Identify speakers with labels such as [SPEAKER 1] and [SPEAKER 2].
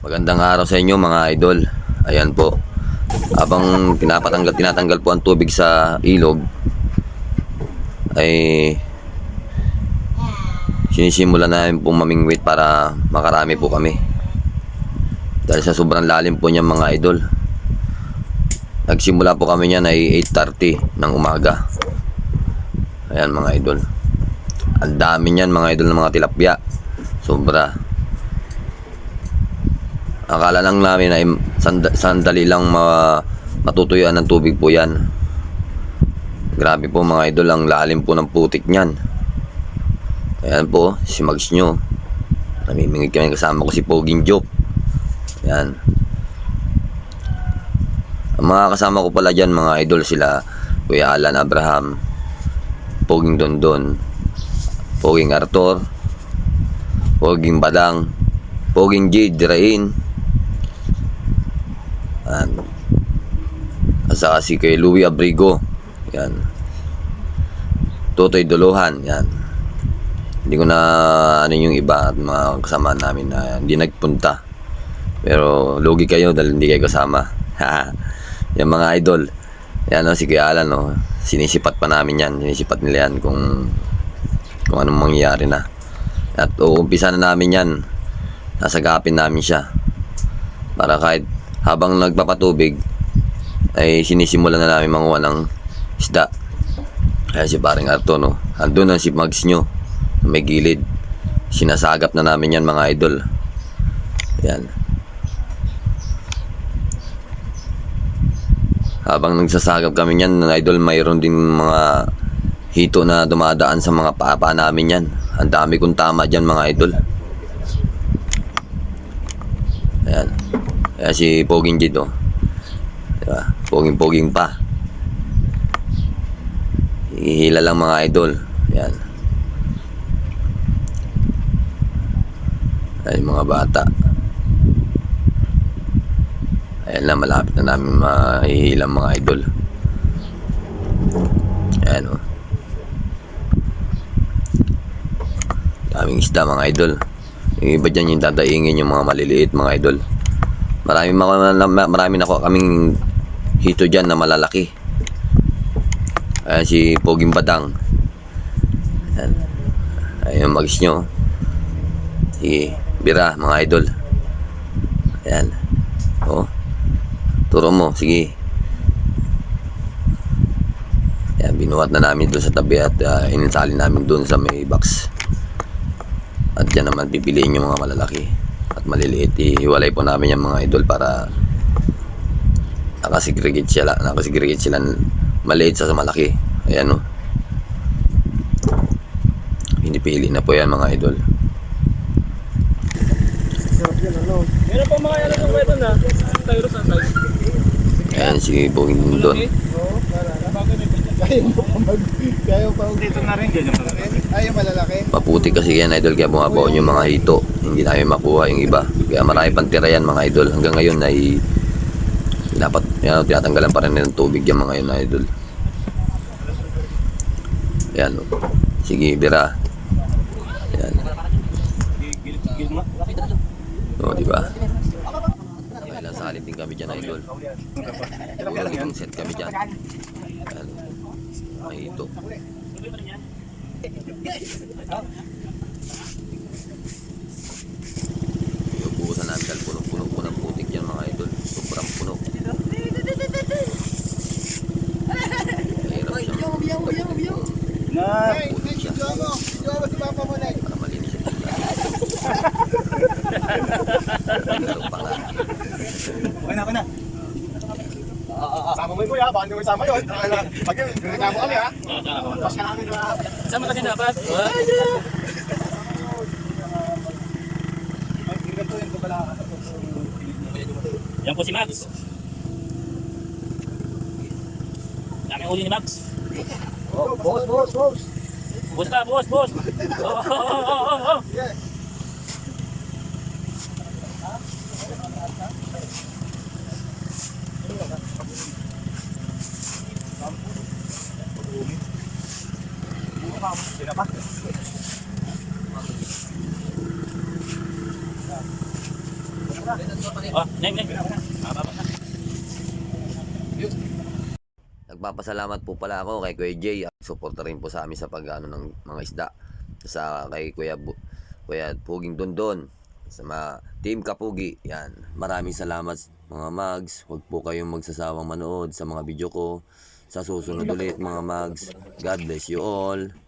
[SPEAKER 1] Magandang araw sa inyo mga idol. Ayan po. Habang tinatanggal po ang tubig sa ilog, ay sinisimulan namin pong mamingwit para makarami po kami. Dahil sa sobrang lalim po niya mga idol. Nagsimula po kami niyan ay 8:30 ng umaga. Ayan mga idol. Ang dami niyan mga idol ng mga tilapia. Sobra. Akala lang namin ay sandali lang matutuyuan ng tubig po yan. Grabe po mga idol, ang lalim po ng putik niyan. Ayan po, si Mags nyo. Namimingit kami, kasama ko si Poging Joke. Ayan. Ang mga kasama ko pala dyan mga idol, sila Kuya Alan Abraham, Poging Dondon, Poging Arthur, Poging Badang, Poging Jade Dirain, at saka si kay Louie Abrigo. Yan. Totoy Dolohan. Yan. Hindi ko na ano yung iba at mga kasama namin na hindi nagpunta. Pero lugi kayo dahil hindi kayo kasama. Yan mga idol. Yan no, si Kuya Alan no. Sinisipat pa namin yan. Sinisipat nila yan kung anong mangyayari na. At uumpisa na namin yan. Nasagapin namin siya. Para kahit habang nagpapatubig ay sinisimulan na namin manguha ng isda. Kaya si paring Arto no, andun na si Mags nyo, may gilid. Sinasagap na namin yan mga idol. Yan. Habang nagsasagap kami yan idol, mayroon din mga hito na dumadaan sa mga papa namin yan. Ang dami kong tama dyan mga idol. Ayan. Kaya si Poging dito, diba? Poging pa. Ihila lang mga idol. Yan. Ay mga bata. Ayan na, malapit na namin mahihilang mga idol. Ayan o. Daming isda mga idol. Yung iba dyan yung dadaingin yung mga maliliit mga idol. Marami na kaming hito dyan na malalaki. Ayan si Poging Badang. Ayan. Ayan Mags nyo. Si Bira mga idol. Ayan. O. Turo mo. Sige. Ayan. Binuhat na namin doon sa tabi at ininsali namin doon sa may box. At dyan naman pipiliin yung mga malalaki at maliliit. Ihiwalay po namin yung mga idol para nakasegregate sila maliit sa malaki. Ayan o. Pinipili na po yan mga idol.
[SPEAKER 2] Meron po mga yalan ng wedo na tayo sa tayo.
[SPEAKER 1] Ayan si Poging Dondon.
[SPEAKER 2] Kaya pa dito na rin ganyan. Ay malalaki.
[SPEAKER 1] Maputi kasi yan idol, kaya bumabaon yung mga hito. Hindi namin makuha yung iba. Kaya marami pang tira yan mga idol. Hanggang ngayon ay dapat yan, tinatanggalan pa rin ng tubig yung mga yun idol. Ayan o. Sige Bira. Ayan. O diba? Kailan salip din kami dyan idol. Ilang set kami dyan. Ayan. May hito. Iubusan namin dahil puno-puno po ng putik yan mga idol. Sobrang puno. Mahirap siya. Putik siya. Para malinis yung tingnan. Pero pala.
[SPEAKER 2] Okay na. Sama mo yun kuya, baka hindi mo isama yun. Pag yun, reklamo kami ha. Tapos ka namin ha. Sama kasi dapat. Yan po si Max. Daming huli ni Max. Boss. Boss ka, boss. Oh. Sino pa? Oh, neng.
[SPEAKER 1] Nagpapasalamat po pala ako kay Kuya Jay at suporta rin po sa amin sa pag-ano ng mga isda. Sa kay Kuya Puging Dondon, sa mga Team Kapugi. Yan. Maraming salamat mga mags. Huwag po kayong magsasawang manood sa mga video ko. Sa susunod ulit mga mags. God bless you all.